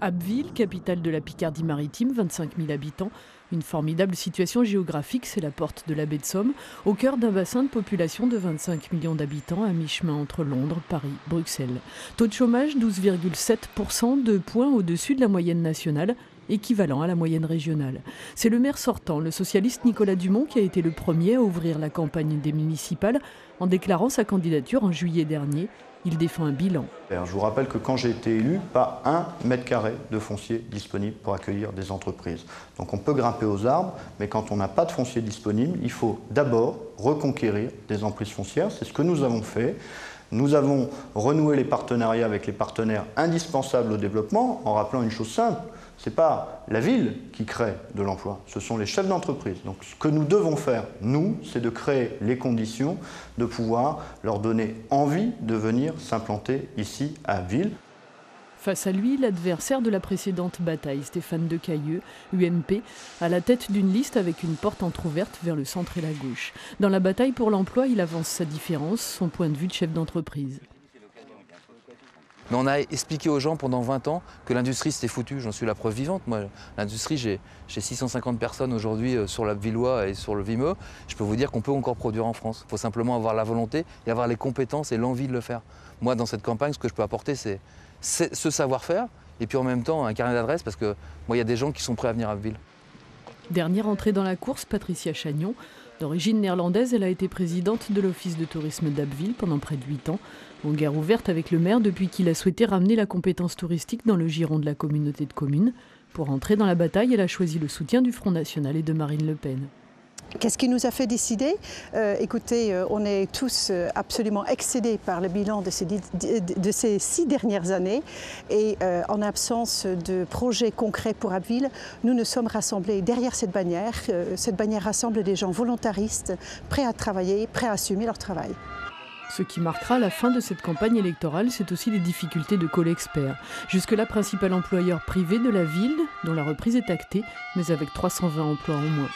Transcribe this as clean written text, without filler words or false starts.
Abbeville, capitale de la Picardie-Maritime, 25 000 habitants. Une formidable situation géographique, c'est la porte de la baie de Somme, au cœur d'un bassin de population de 25 millions d'habitants, à mi-chemin entre Londres, Paris, Bruxelles. Taux de chômage 12,7%, 2 points au-dessus de la moyenne nationale, équivalent à la moyenne régionale. C'est le maire sortant, le socialiste Nicolas Dumont, qui a été le premier à ouvrir la campagne des municipales en déclarant sa candidature en juillet dernier. Il défend un bilan. Je vous rappelle que quand j'ai été élu, pas 1 m² de foncier disponible pour accueillir des entreprises. Donc on peut grimper aux arbres, mais quand on n'a pas de foncier disponible, il faut d'abord reconquérir des emprises foncières. C'est ce que nous avons fait. Nous avons renoué les partenariats avec les partenaires indispensables au développement en rappelant une chose simple. Ce n'est pas la ville qui crée de l'emploi, ce sont les chefs d'entreprise. Donc ce que nous devons faire, nous, c'est de créer les conditions de pouvoir leur donner envie de venir s'implanter ici à Abbeville. Face à lui, l'adversaire de la précédente bataille, Stéphane Decailleux, UMP, à la tête d'une liste avec une porte entrouverte vers le centre et la gauche. Dans la bataille pour l'emploi, il avance sa différence, son point de vue de chef d'entreprise. Mais on a expliqué aux gens pendant 20 ans que l'industrie c'était foutu, j'en suis la preuve vivante. Moi, l'industrie, j'ai 650 personnes aujourd'hui sur l'Abbvillois et sur le Vimeux. Je peux vous dire qu'on peut encore produire en France. Il faut simplement avoir la volonté et avoir les compétences et l'envie de le faire. Moi, dans cette campagne, ce que je peux apporter, c'est ce savoir-faire et puis en même temps un carnet d'adresses parce que moi, il y a des gens qui sont prêts à venir à Abbeville. Dernière entrée dans la course, Patricia Chagnon. D'origine néerlandaise, elle a été présidente de l'Office de tourisme d'Abbeville pendant près de 8 ans. En guerre ouverte avec le maire depuis qu'il a souhaité ramener la compétence touristique dans le giron de la communauté de communes. Pour entrer dans la bataille, elle a choisi le soutien du Front National et de Marine Le Pen. Qu'est-ce qui nous a fait décider? Écoutez, on est tous absolument excédés par le bilan de ces 6 dernières années et en absence de projets concrets pour Abbeville, nous nous sommes rassemblés derrière cette bannière. Cette bannière rassemble des gens volontaristes, prêts à travailler, prêts à assumer leur travail. Ce qui marquera la fin de cette campagne électorale, c'est aussi les difficultés de Colexpert. Jusque-là, principal employeur privé de la ville, dont la reprise est actée, mais avec 320 emplois en moins.